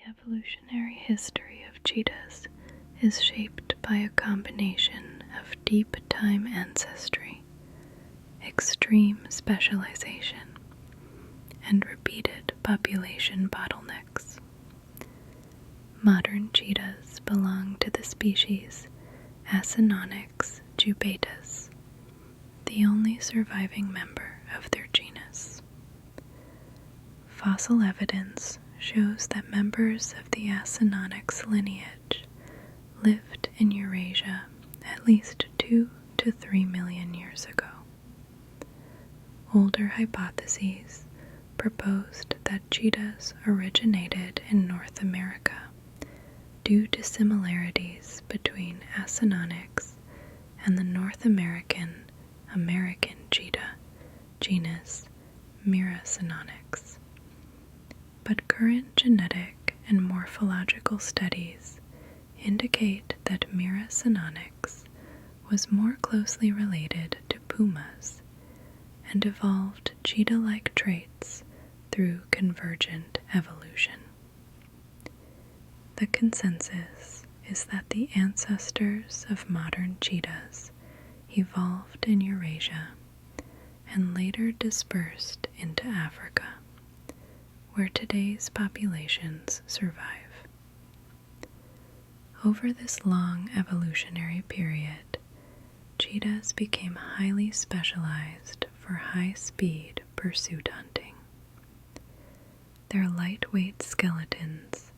The evolutionary history of cheetahs is shaped by a combination of deep time ancestry, extreme specialization, and repeated population bottlenecks. Modern cheetahs belong to the species Acinonyx jubatus, the only surviving member of their genus. Fossil evidence shows that members of the Acinonyx lineage lived in Eurasia at least 2 to 3 million years ago. Older hypotheses proposed that cheetahs originated in North America due to similarities between Acinonyx and the North American cheetah genus Miracinonyx. But current genetic and morphological studies indicate that Miracinonyx was more closely related to pumas and evolved cheetah-like traits through convergent evolution. The consensus is that the ancestors of modern cheetahs evolved in Eurasia and later dispersed into Africa, where today's populations survive. Over this long evolutionary period, cheetahs became highly specialized for high-speed pursuit hunting. Their lightweight skeletons,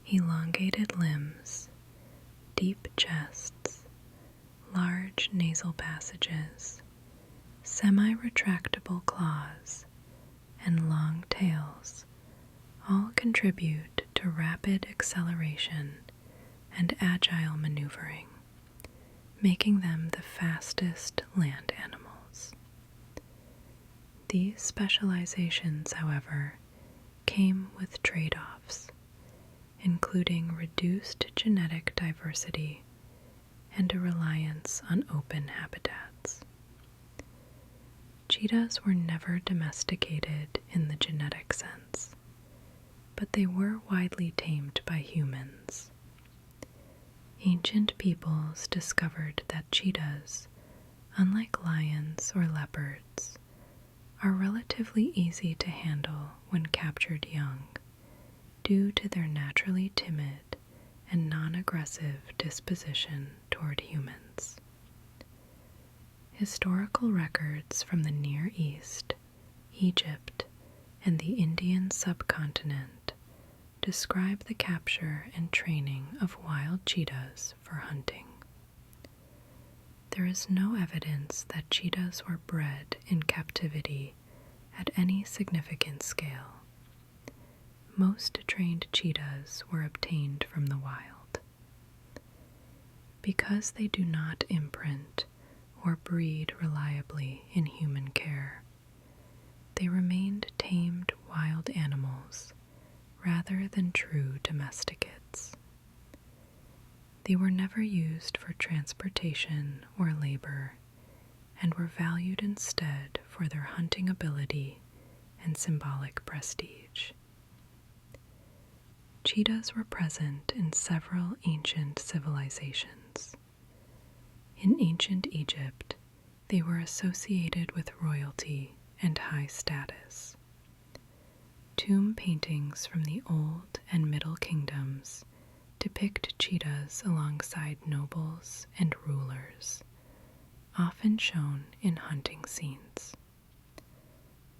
elongated limbs, deep chests, large nasal passages, semi-retractable claws, and long tails all contribute to rapid acceleration and agile maneuvering, making them the fastest land animals. These specializations, however, came with trade-offs, including reduced genetic diversity and a reliance on open habitats. Cheetahs were never domesticated in the genetic sense, but they were widely tamed by humans. Ancient peoples discovered that cheetahs, unlike lions or leopards, are relatively easy to handle when captured young, due to their naturally timid and non-aggressive disposition toward humans. Historical records from the Near East, Egypt, and the Indian subcontinent describe the capture and training of wild cheetahs for hunting. There is no evidence that cheetahs were bred in captivity at any significant scale. Most trained cheetahs were obtained from the wild. Because they do not imprint or breed reliably in human care, they remained tamed wild animals rather than true domesticates. They were never used for transportation or labor and were valued instead for their hunting ability and symbolic prestige. Cheetahs were present in several ancient civilizations. In ancient Egypt, they were associated with royalty and high status. Tomb paintings from the Old and Middle Kingdoms depict cheetahs alongside nobles and rulers, often shown in hunting scenes.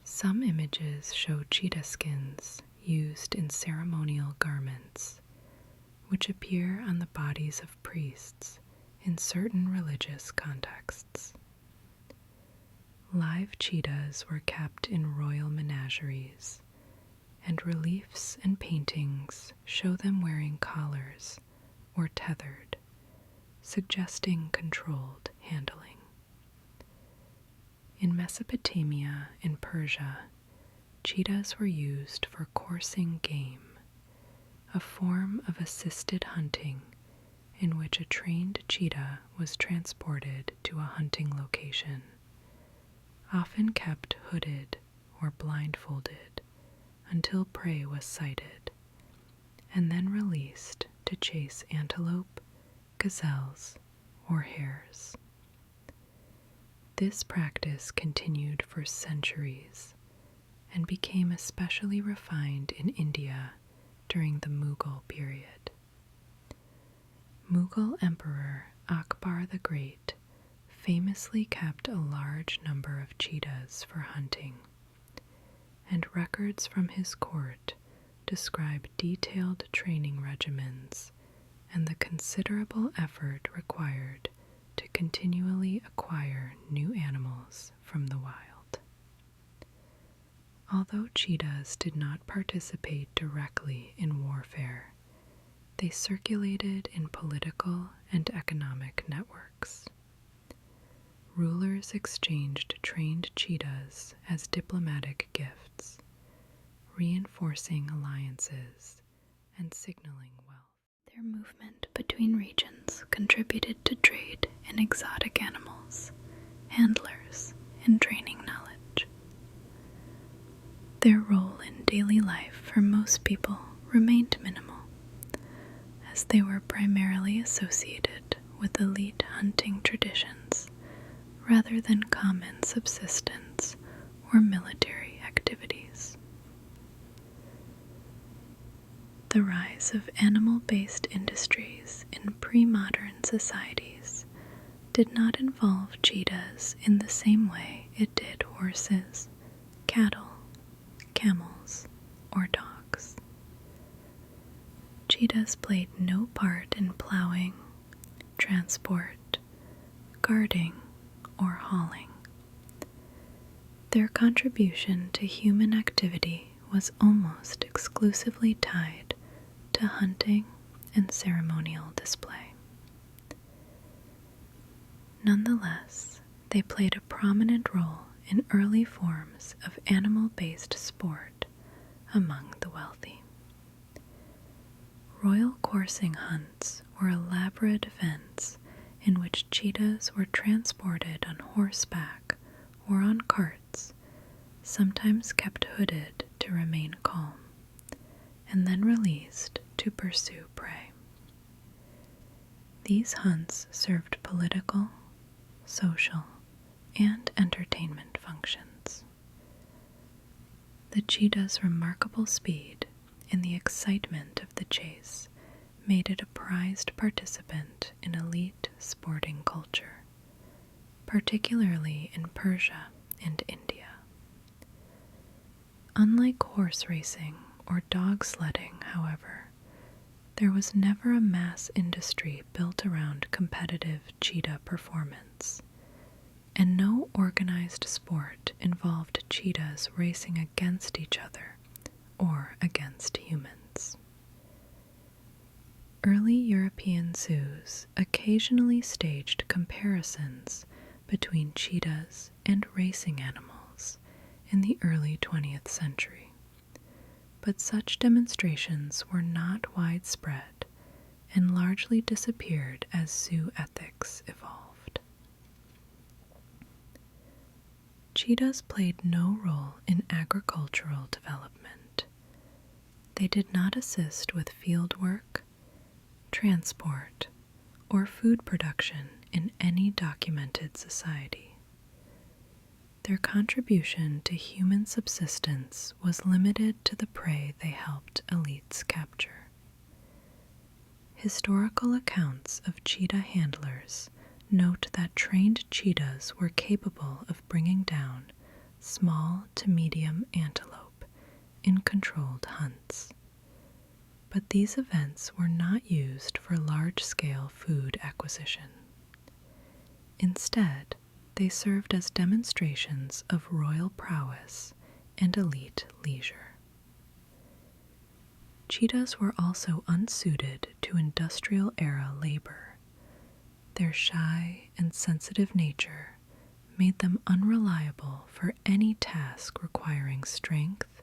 Some images show cheetah skins used in ceremonial garments, which appear on the bodies of priests in certain religious contexts. Live cheetahs were kept in royal menageries, and reliefs and paintings show them wearing collars or tethered, suggesting controlled handling. In Mesopotamia and Persia, cheetahs were used for coursing game, a form of assisted hunting in which a trained cheetah was transported to a hunting location, often kept hooded or blindfolded until prey was sighted, and then released to chase antelope, gazelles, or hares. This practice continued for centuries and became especially refined in India during the Mughal period. Mughal Emperor Akbar the Great famously kept a large number of cheetahs for hunting, and records from his court describe detailed training regimens and the considerable effort required to continually acquire new animals from the wild. Although cheetahs did not participate directly in warfare, they circulated in political and economic networks. Rulers exchanged trained cheetahs as diplomatic gifts, reinforcing alliances and signaling wealth. Their movement between regions contributed to trade in exotic animals, handlers, and training knowledge. Their role in daily life for most people remained minimal, as they were primarily associated with elite hunting traditions rather than common subsistence or military activities. The rise of animal-based industries in pre-modern societies did not involve cheetahs in the same way it did horses, cattle, camels, or dogs. Cheetahs played no part in plowing, transport, guarding, or hauling. Their contribution to human activity was almost exclusively tied to hunting and ceremonial display. Nonetheless, they played a prominent role in early forms of animal-based sport among the wealthy. Royal coursing hunts were elaborate events in which cheetahs were transported on horseback or on carts, sometimes kept hooded to remain calm, and then released to pursue prey. These hunts served political, social, and entertainment functions. The cheetah's remarkable speed and the excitement of the chase made it a prized participant in elite sporting culture, particularly in Persia and India. Unlike horse racing or dog sledding, however, there was never a mass industry built around competitive cheetah performance, and no organized sport involved cheetahs racing against each other or against humans. Early European zoos occasionally staged comparisons between cheetahs and racing animals in the early 20th century, but such demonstrations were not widespread and largely disappeared as zoo ethics evolved. Cheetahs played no role in agricultural development. They did not assist with field work, transport, or food production in any documented society. Their contribution to human subsistence was limited to the prey they helped elites capture. Historical accounts of cheetah handlers note that trained cheetahs were capable of bringing down small to medium antelope in controlled hunts. But these events were not used for large-scale food acquisition. Instead, they served as demonstrations of royal prowess and elite leisure. Cheetahs were also unsuited to industrial-era labor. Their shy and sensitive nature made them unreliable for any task requiring strength,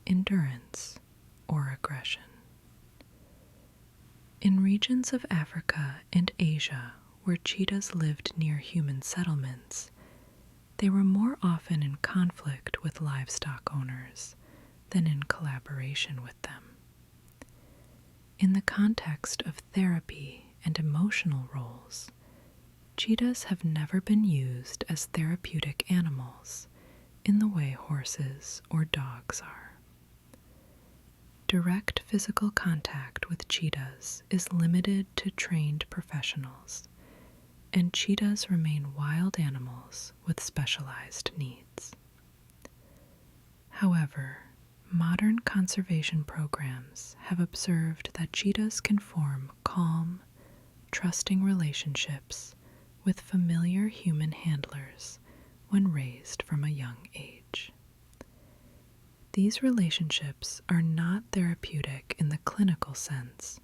endurance, or aggression. In regions of Africa and Asia where cheetahs lived near human settlements, they were more often in conflict with livestock owners than in collaboration with them. In the context of therapy and emotional roles, cheetahs have never been used as therapeutic animals in the way horses or dogs are. Direct physical contact with cheetahs is limited to trained professionals, and cheetahs remain wild animals with specialized needs. However, modern conservation programs have observed that cheetahs can form calm, trusting relationships with familiar human handlers when raised from a young age. These relationships are not therapeutic in the clinical sense,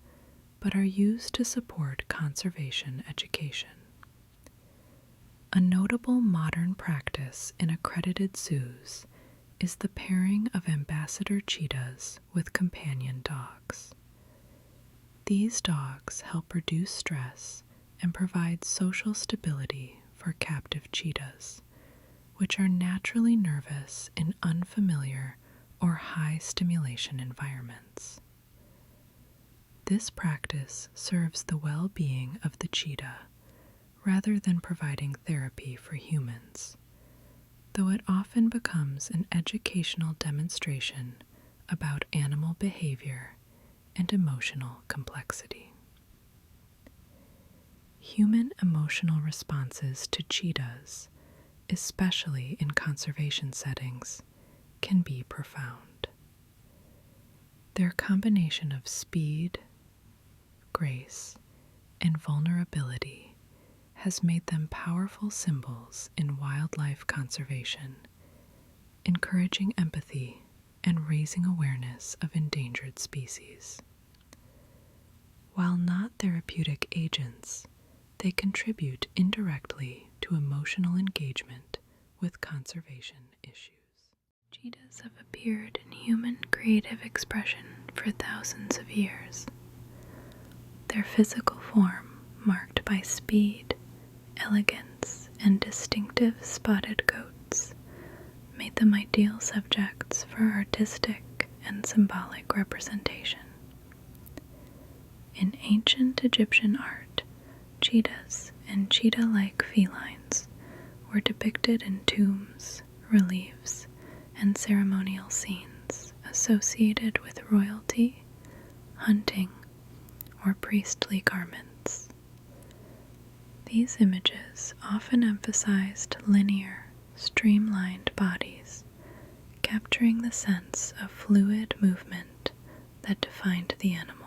but are used to support conservation education. A notable modern practice in accredited zoos is the pairing of ambassador cheetahs with companion dogs. These dogs help reduce stress and provide social stability for captive cheetahs, which are naturally nervous in unfamiliar or high stimulation environments. This practice serves the well-being of the cheetah rather than providing therapy for humans, though it often becomes an educational demonstration about animal behavior and emotional complexity. Human emotional responses to cheetahs, especially in conservation settings, can be profound. Their combination of speed, grace, and vulnerability has made them powerful symbols in wildlife conservation, encouraging empathy and raising awareness of endangered species. While not therapeutic agents, they contribute indirectly to emotional engagement with conservation issues. Cheetahs have appeared in human creative expression for thousands of years. Their physical form, marked by speed, elegance, and distinctive spotted coats, made them ideal subjects for artistic and symbolic representation. In ancient Egyptian art, cheetahs and cheetah-like felines were depicted in tombs, reliefs, and ceremonial scenes associated with royalty, hunting, or priestly garments. These images often emphasized linear, streamlined bodies, capturing the sense of fluid movement that defined the animal.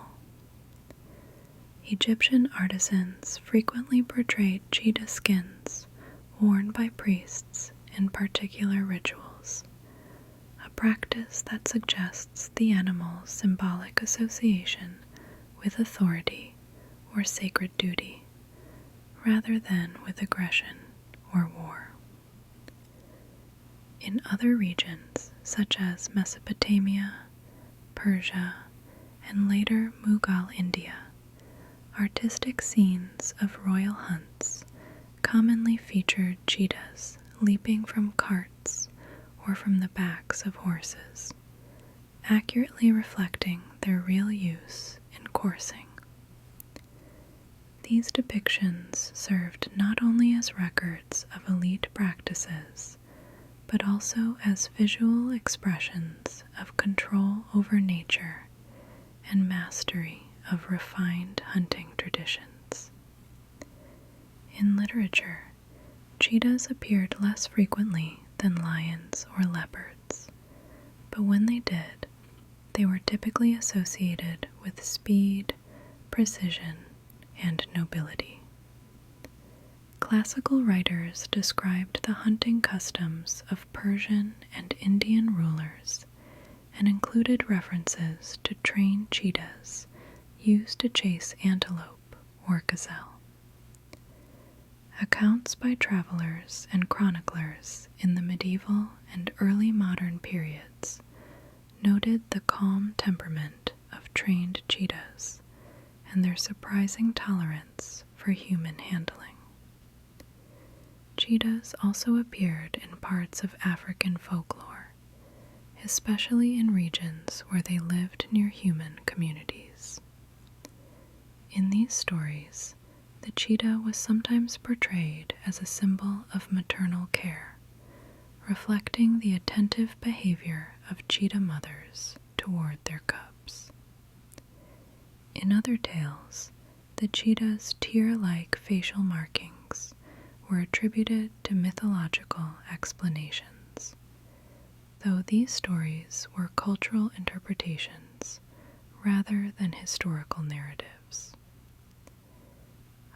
Egyptian artisans frequently portrayed cheetah skins worn by priests in particular rituals, a practice that suggests the animal's symbolic association with authority or sacred duty, rather than with aggression or war. In other regions, such as Mesopotamia, Persia, and later Mughal India, artistic scenes of royal hunts commonly featured cheetahs leaping from carts or from the backs of horses, accurately reflecting their real use in coursing. These depictions served not only as records of elite practices, but also as visual expressions of control over nature and mastery of refined hunting traditions. In literature, cheetahs appeared less frequently than lions or leopards, but when they did, they were typically associated with speed, precision, and nobility. Classical writers described the hunting customs of Persian and Indian rulers and included references to trained cheetahs used to chase antelope or gazelle. Accounts by travelers and chroniclers in the medieval and early modern periods noted the calm temperament of trained cheetahs and their surprising tolerance for human handling. Cheetahs also appeared in parts of African folklore, especially in regions where they lived near human communities. In these stories, the cheetah was sometimes portrayed as a symbol of maternal care, reflecting the attentive behavior of cheetah mothers toward their cubs. In other tales, the cheetah's tear-like facial markings were attributed to mythological explanations, though these stories were cultural interpretations rather than historical narratives.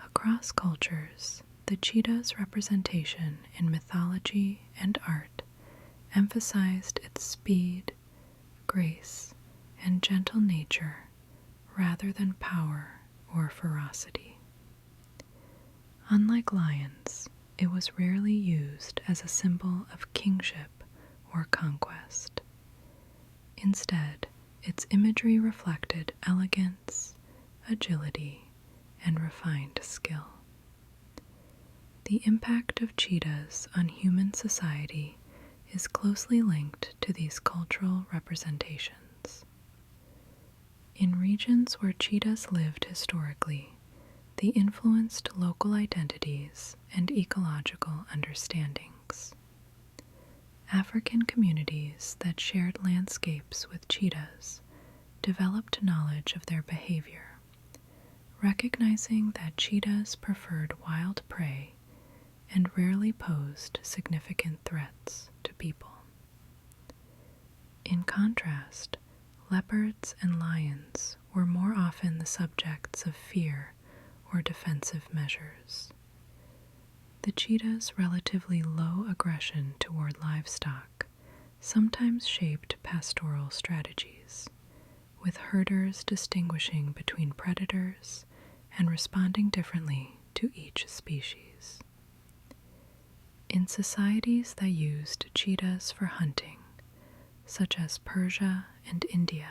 Across cultures, the cheetah's representation in mythology and art emphasized its speed, grace, and gentle nature rather than power or ferocity. Unlike lions, it was rarely used as a symbol of kingship or conquest. Instead, its imagery reflected elegance, agility, and refined skill. The impact of cheetahs on human society is closely linked to these cultural representations. In regions where cheetahs lived historically, they influenced local identities and ecological understandings. African communities that shared landscapes with cheetahs developed knowledge of their behavior, recognizing that cheetahs preferred wild prey and rarely posed significant threats to people. In contrast, leopards and lions were more often the subjects of fear or defensive measures. The cheetah's relatively low aggression toward livestock sometimes shaped pastoral strategies, with herders distinguishing between predators and responding differently to each species. In societies that used cheetahs for hunting, such as Persia and India,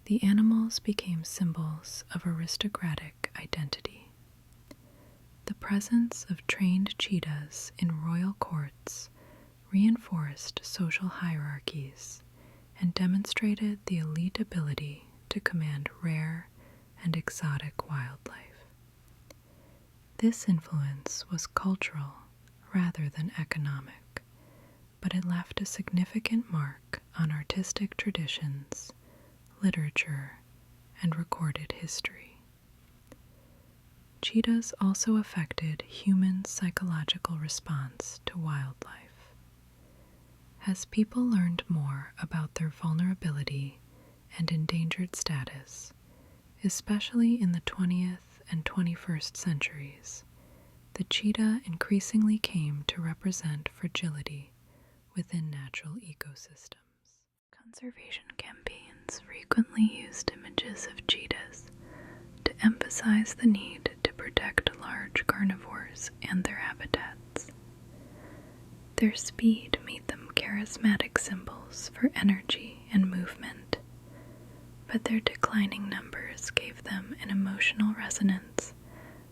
the animals became symbols of aristocratic identity. The presence of trained cheetahs in royal courts reinforced social hierarchies and demonstrated the elite ability to command rare and exotic wildlife. This influence was cultural rather than economic, but it left a significant mark on artistic traditions, literature, and recorded history. Cheetahs also affected human psychological response to wildlife. As people learned more about their vulnerability and endangered status, especially in the 20th and 21st centuries, the cheetah increasingly came to represent fragility within natural ecosystems. Conservation campaigns frequently used images of cheetahs to emphasize the need to protect large carnivores and their habitats. Their speed made them charismatic symbols for energy and movement, but their declining numbers gave them an emotional resonance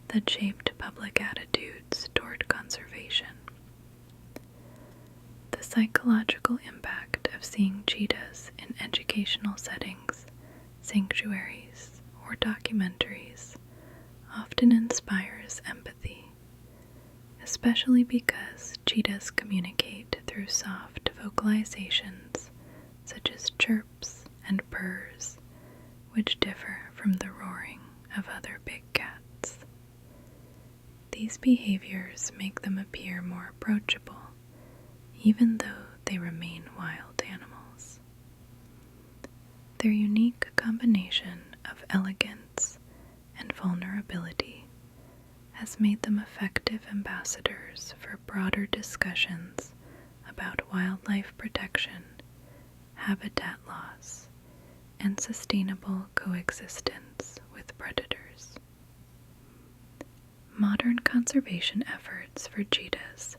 that shaped public attitudes toward conservation. The psychological impact of seeing cheetahs in educational settings, sanctuaries, or documentaries often inspires empathy, especially because cheetahs communicate through soft vocalizations such as chirps and purrs, which differ from the roaring of other big cats. These behaviors make them appear more approachable, even though they remain wild animals. Their unique combination of elegance and vulnerability has made them effective ambassadors for broader discussions about wildlife protection, habitat loss, and sustainable coexistence with predators. Modern conservation efforts for cheetahs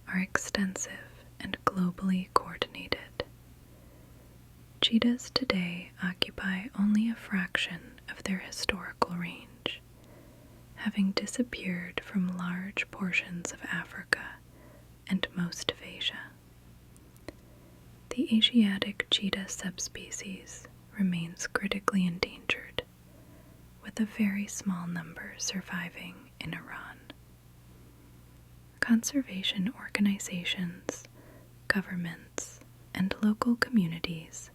are extensive and globally coordinated. Cheetahs today occupy only a fraction of their historical range, having disappeared from large portions of Africa and most of Asia. The Asiatic cheetah subspecies remains critically endangered, with with a very small number surviving in Iran. Conservation organizations, governments, and local communities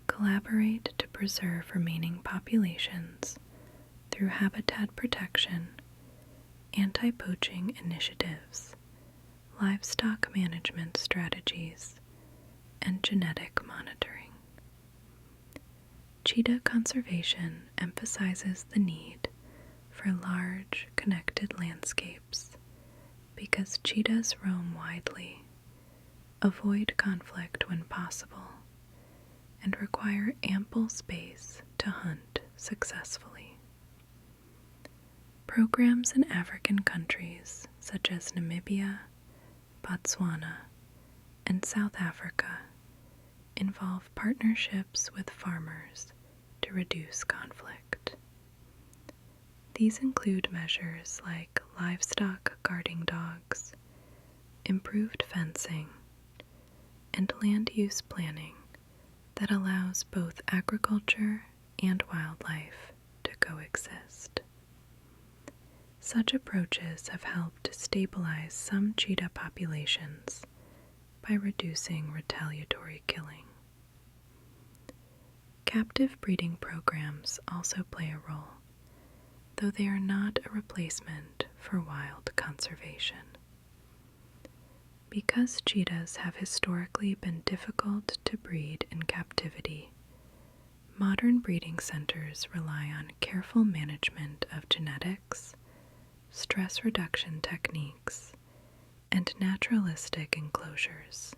collaborate to preserve remaining populations through habitat protection, anti-poaching initiatives, livestock management strategies, and genetic monitoring. Cheetah conservation emphasizes the need for large, connected landscapes because cheetahs roam widely, avoid conflict when possible, and require ample space to hunt successfully. Programs in African countries such as Namibia, Botswana, and South Africa involve partnerships with farmers to reduce conflict. These include measures like livestock guarding dogs, improved fencing, and land use planning that allows both agriculture and wildlife to coexist. Such approaches have helped stabilize some cheetah populations by reducing retaliatory killing. Captive breeding programs also play a role, though they are not a replacement for wild conservation. Because cheetahs have historically been difficult to breed in captivity, modern breeding centers rely on careful management of genetics, stress reduction techniques, and naturalistic enclosures.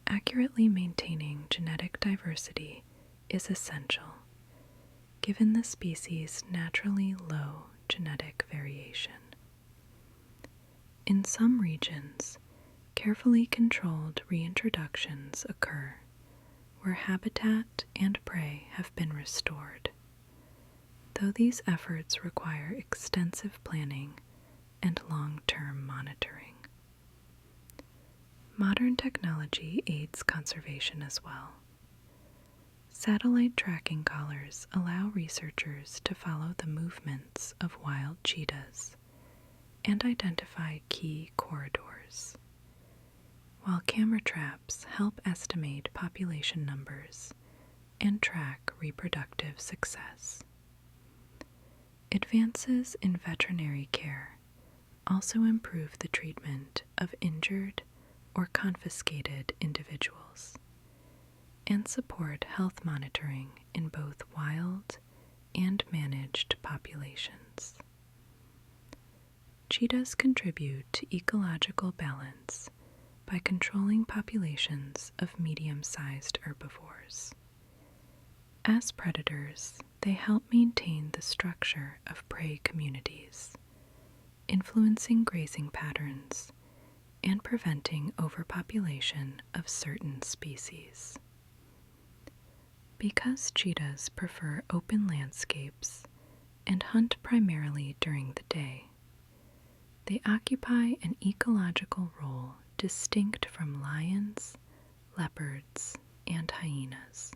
Accurately maintaining genetic diversity is essential, given the species' naturally low genetic variation. In some regions, carefully controlled reintroductions occur where habitat and prey have been restored, though these efforts require extensive planning and long-term monitoring. Modern technology aids conservation as well. Satellite tracking collars allow researchers to follow the movements of wild cheetahs and identify key corridors, while camera traps help estimate population numbers and track reproductive success. Advances in veterinary care also improve the treatment of injured or confiscated individuals and support health monitoring in both wild and managed populations. Cheetahs contribute to ecological balance by controlling populations of medium-sized herbivores. As predators, they help maintain the structure of prey communities, influencing grazing patterns and preventing overpopulation of certain species. Because cheetahs prefer open landscapes and hunt primarily during the day, they occupy an ecological role distinct from lions, leopards, and hyenas,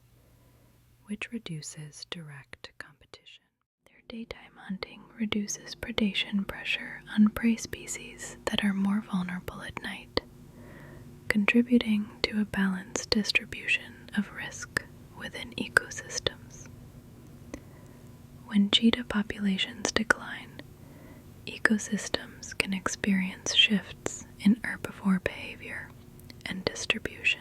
which reduces direct competition. Their daytime hunting reduces predation pressure on prey species that are more vulnerable at night, contributing to a balanced distribution of risk within ecosystems. When cheetah populations decline, ecosystems can experience shifts in herbivore behavior and distribution.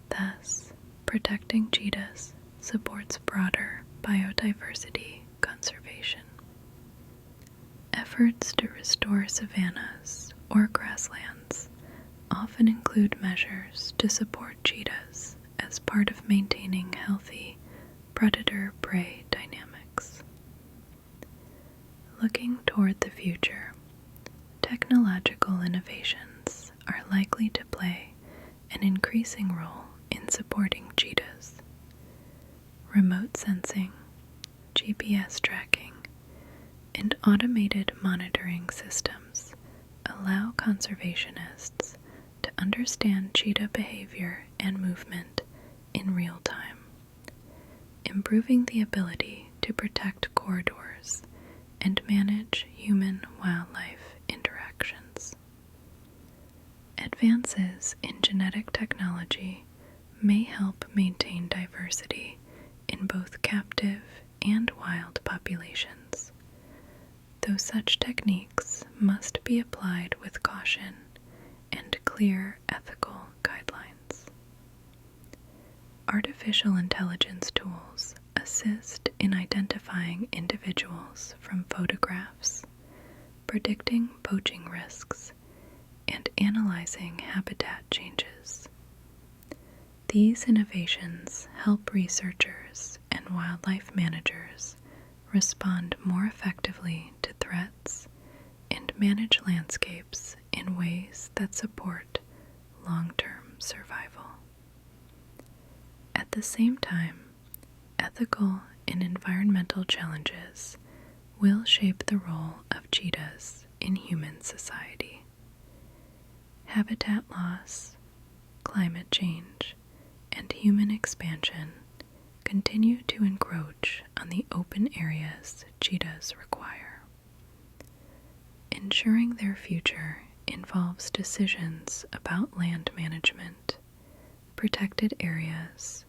Thus, protecting cheetahs supports broader biodiversity conservation. Efforts to restore savannas or grasslands often include measures to support cheetahs as part of maintaining healthy predator-prey dynamics. Looking toward the future, technological innovations are likely to play an increasing role in supporting cheetahs. Remote sensing, GPS tracking, and automated monitoring systems allow conservationists to understand cheetah behavior and movement in real time, improving the ability to protect corridors and manage human-wildlife interactions. Advances in genetic technology may help maintain diversity in both captive and wild populations, though such techniques must be applied with caution and clear ethical guidelines. Artificial intelligence tools assist in identifying individuals from photographs, predicting poaching risks, and analyzing habitat changes. These innovations help researchers and wildlife managers respond more effectively to threats and manage landscapes in ways that support long-term survival. At the same time, ethical and environmental challenges will shape the role of cheetahs in human society. Habitat loss, climate change, and human expansion continue to encroach on the open areas cheetahs require. Ensuring their future involves decisions about land management, protected areas,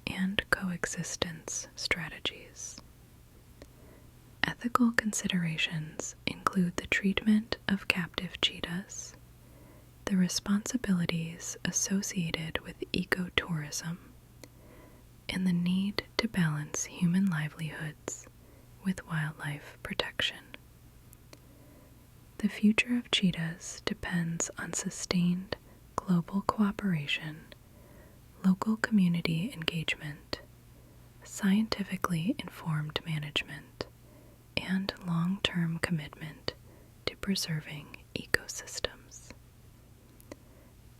and coexistence strategies. Ethical considerations include the treatment of captive cheetahs, the responsibilities associated with ecotourism, and the need to balance human livelihoods with wildlife protection. The future of cheetahs depends on sustained global cooperation, local community engagement, scientifically informed management, and long-term commitment to preserving ecosystems.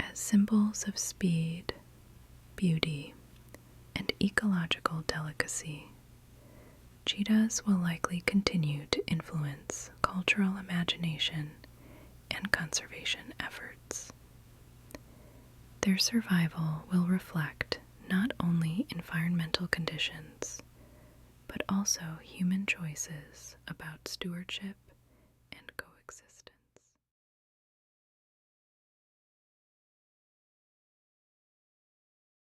As symbols of speed, beauty, and ecological delicacy, cheetahs will likely continue to influence cultural imagination and conservation efforts. Their survival will reflect not only environmental conditions, but also human choices about stewardship